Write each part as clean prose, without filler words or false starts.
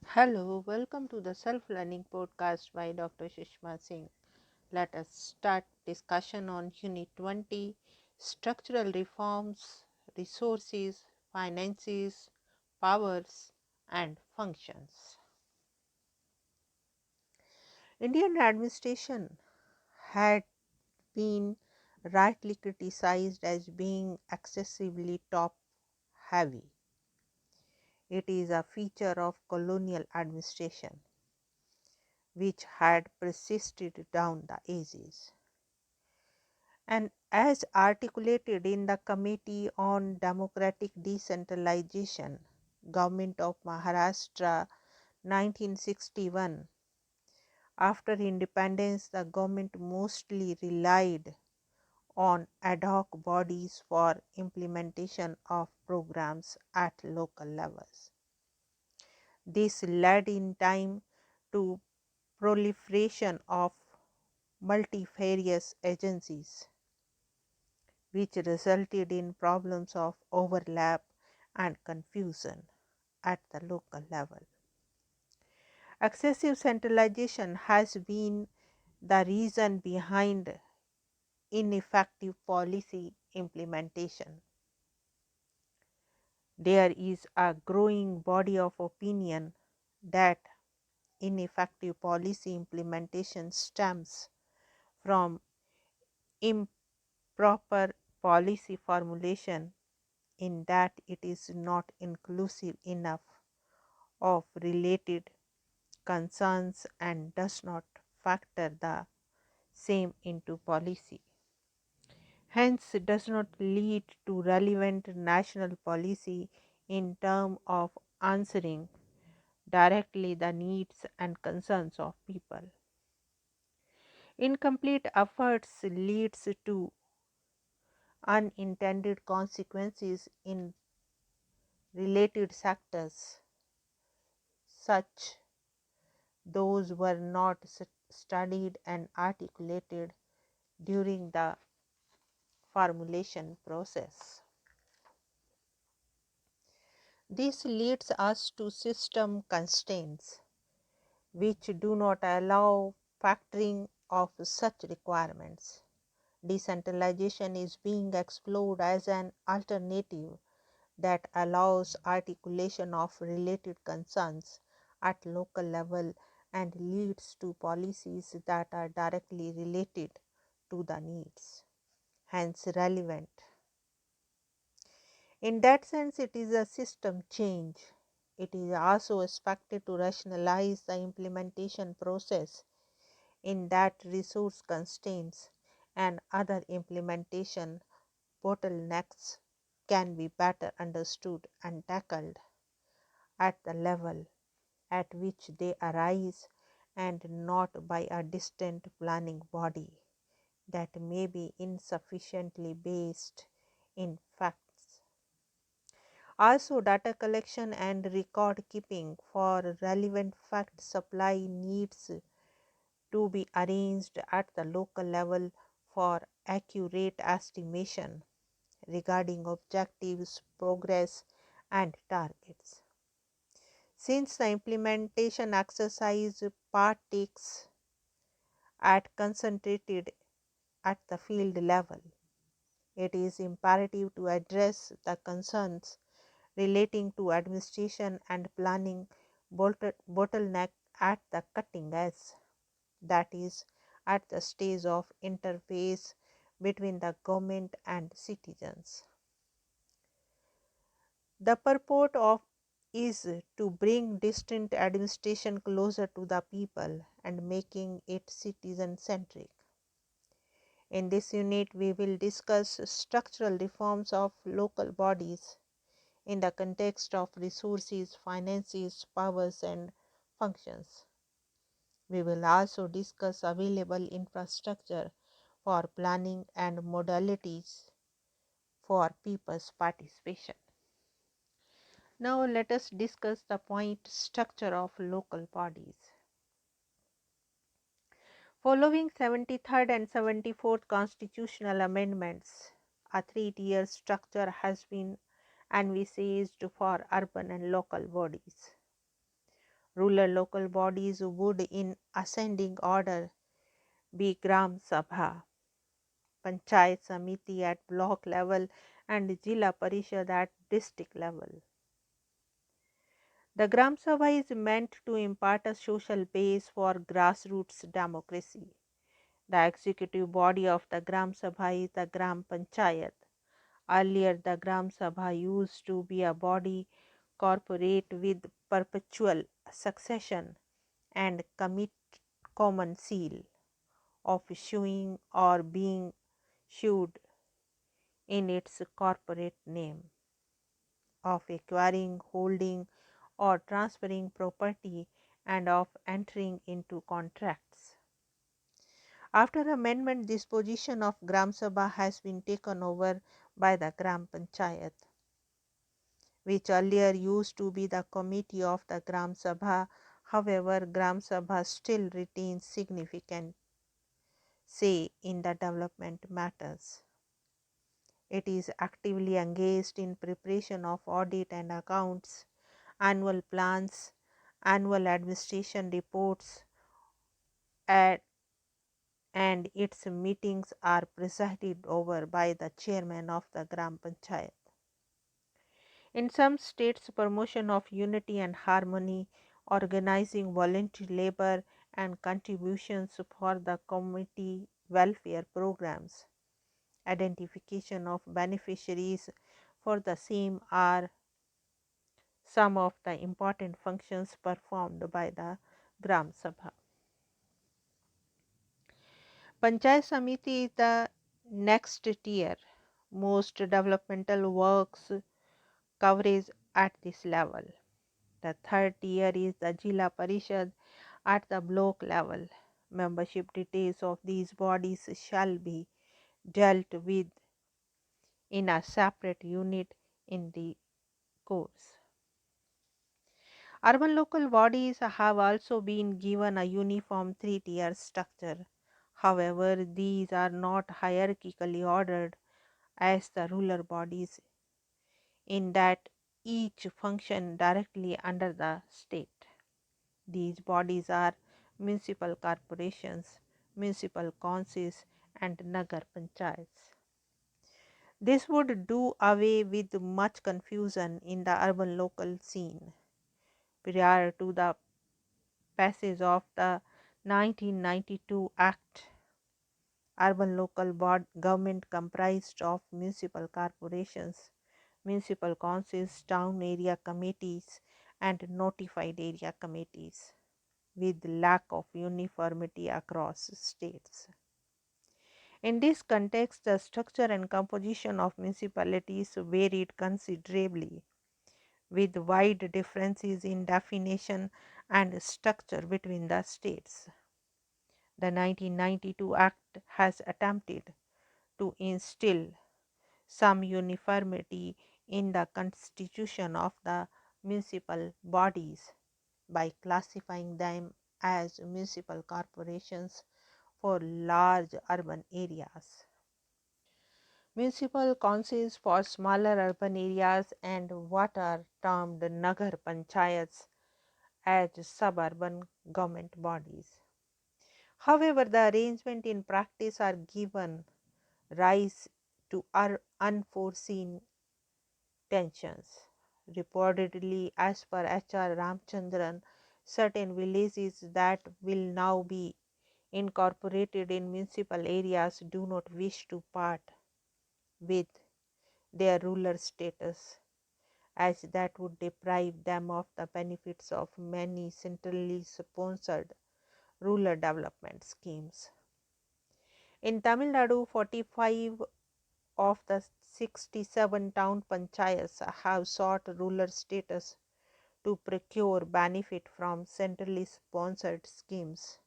Hello, welcome to the Self Learning Podcast by Dr. Sushma Singh. Let us start discussion on Unit 20 Structural Reforms, Resources, Finances, Powers, and Functions. Indian administration had been rightly criticized as being excessively top heavy. It is a feature of colonial administration which had persisted down the ages. And as articulated in the Committee on Democratic Decentralization, Government of Maharashtra 1961, after independence the government mostly relied on ad hoc bodies for implementation of programs at local levels. This led in time to proliferation of multifarious agencies, which resulted in problems of overlap and confusion at the local level. Excessive centralization has been the reason behind ineffective policy implementation. There is a growing body of opinion that ineffective policy implementation stems from improper policy formulation, in that it is not inclusive enough of related concerns and does not factor the same into policy. Hence, it does not lead to relevant national policy in terms of answering directly the needs and concerns of people. Incomplete efforts leads to unintended consequences in related sectors, such those were not studied and articulated during the formulation process. This leads us to system constraints which do not allow factoring of such requirements. Decentralization is being explored as an alternative that allows articulation of related concerns at local level and leads to policies that are directly related to the needs, hence relevant. In that sense, it is a system change. It is also expected to rationalize the implementation process, in that resource constraints and other implementation bottlenecks can be better understood and tackled at the level at which they arise, and not by a distant planning body that may be insufficiently based in facts. Also, data collection and record keeping for relevant fact supply needs to be arranged at the local level for accurate estimation regarding objectives, progress, and targets. Since the implementation exercise part takes at concentrated at the field level, it is imperative to address the concerns relating to administration and planning bottleneck at the cutting edge, that is, at the stage of interface between the government and citizens. The purport of is to bring distant administration closer to the people and making it citizen centric. In this unit, we will discuss structural reforms of local bodies in the context of resources, finances, powers, and functions. We will also discuss available infrastructure for planning and modalities for people's participation. Now, let us discuss the point structure of local bodies. Following 73rd and 74th constitutional amendments, a three-tier structure has been envisaged for urban and local bodies. Rural local bodies would, in ascending order, be Gram Sabha, Panchayat Samiti at block level, and Jila Parishad at district level. The Gram Sabha is meant to impart a social base for grassroots democracy. The executive body of the Gram Sabha is the Gram Panchayat. Earlier, the Gram Sabha used to be a body corporate with perpetual succession and common seal of issuing or being sued in its corporate name, of acquiring, holding, or transferring property, and of entering into contracts. After amendment, this position of Gram Sabha has been taken over by the Gram Panchayat, which earlier used to be the committee of the Gram Sabha. However, Gram Sabha still retains significant say in the development matters. It is actively engaged in preparation of audit and accounts, annual plans, annual administration reports, and its meetings are presided over by the chairman of the Gram Panchayat. In some states, promotion of unity and harmony, organizing voluntary labor, and contributions for the community welfare programs, identification of beneficiaries for the same are some of the important functions performed by the Gram Sabha. Panchayat Samiti is the next tier. Most developmental works coverage at this level. The third tier is the Jila Parishad at the block level. Membership details of these bodies shall be dealt with in a separate unit in the course. Urban local bodies have also been given a uniform three-tier structure. However, these are not hierarchically ordered as the rural bodies, in that each function directly under the state. These bodies are municipal corporations, municipal councils, and nagar panchayats. This would do away with much confusion in the urban local scene. Prior to the passage of the 1992 Act, urban local government comprised of municipal corporations, municipal councils, town area committees, and notified area committees, with lack of uniformity across states. In this context, the structure and composition of municipalities varied considerably, with wide differences in definition and structure between the states. The 1992 Act has attempted to instill some uniformity in the constitution of the municipal bodies by classifying them as municipal corporations for large urban areas, municipal councils for smaller urban areas, and what are termed nagar panchayats as suburban government bodies. However, the arrangement in practice are given rise to unforeseen tensions. Reportedly, as per H.R. Ramchandran, certain villages that will now be incorporated in municipal areas do not wish to part with their rural status, as that would deprive them of the benefits of many centrally sponsored rural development schemes. In Tamil Nadu, 45 of the 67 town panchayats have sought rural status to procure benefit from centrally sponsored schemes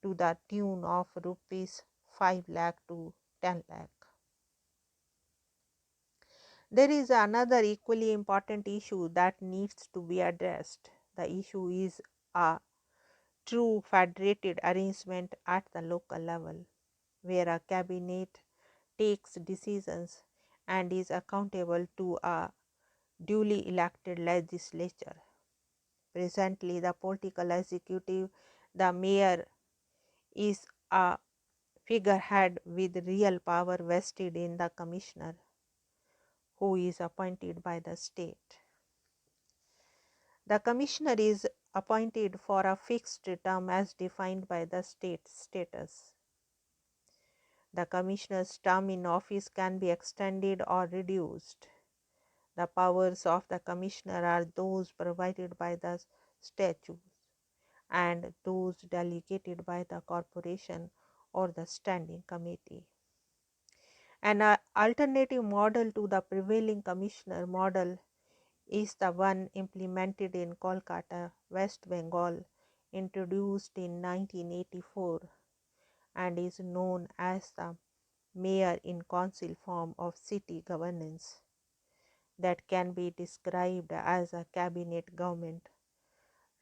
to the tune of rupees 5 lakh to 10 lakh. There is another equally important issue that needs to be addressed. The issue is a true federated arrangement at the local level, where a cabinet takes decisions and is accountable to a duly elected legislature. Presently, the political executive, the mayor, is a figurehead with real power vested in the commissioner, who is appointed by the state. The commissioner is appointed for a fixed term as defined by the state status. The commissioner's term in office can be extended or reduced. The powers of the commissioner are those provided by the statutes and those delegated by the corporation or the standing committee. An alternative model to the prevailing commissioner model is the one implemented in Kolkata, West Bengal, introduced in 1984, and is known as the mayor in council form of city governance that can be described as a cabinet government,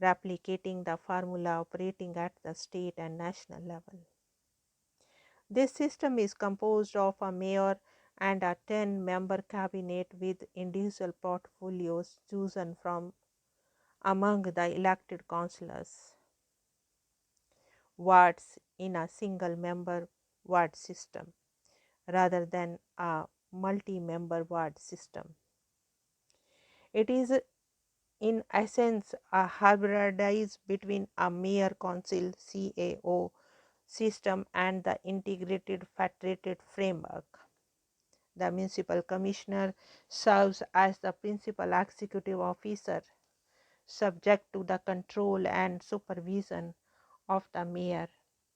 replicating the formula operating at the state and national level. This system is composed of a mayor and a 10-member cabinet with individual portfolios chosen from among the elected councillors' wards in a single-member ward system rather than a multi-member ward system. It is in essence a hybridized between a mayor council CAO system and the integrated federated framework. The municipal commissioner serves as the principal executive officer, subject to the control and supervision of the mayor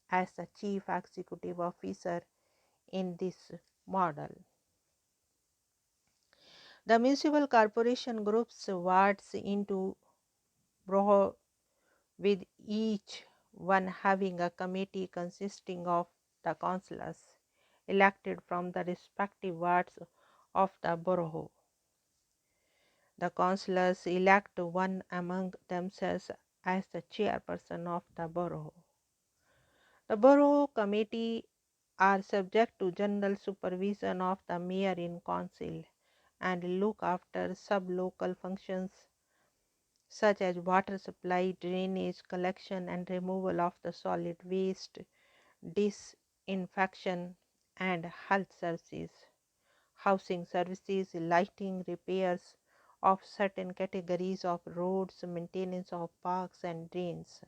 as the chief executive officer in this model. The municipal corporation groups wards into boroughs, with each one having a committee consisting of the councillors elected from the respective wards of the borough. The councillors elect one among themselves as the chairperson of the borough. The borough committee are subject to general supervision of the mayor in council and look after sub-local functions such as water supply, drainage, collection and removal of the solid waste, disinfection and health services, housing services, lighting, repairs of certain categories of roads, maintenance of parks and drains.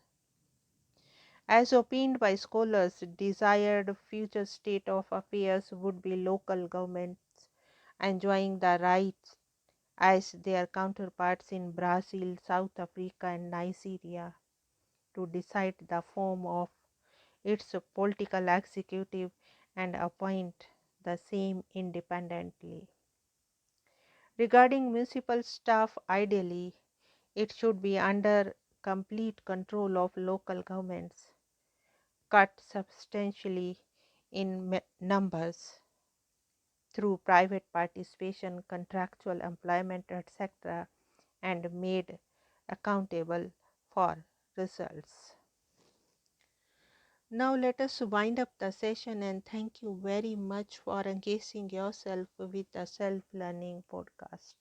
As opined by scholars, desired future state of affairs would be local governments enjoying the rights as their counterparts in Brazil, South Africa and Nigeria to decide the form of its political executive and appoint the same independently. Regarding municipal staff, ideally, it should be under complete control of local governments, cut substantially in numbers through private participation, contractual employment, etc., and made accountable for results. Now let us wind up the session, and thank you very much for engaging yourself with the Self Learning podcast.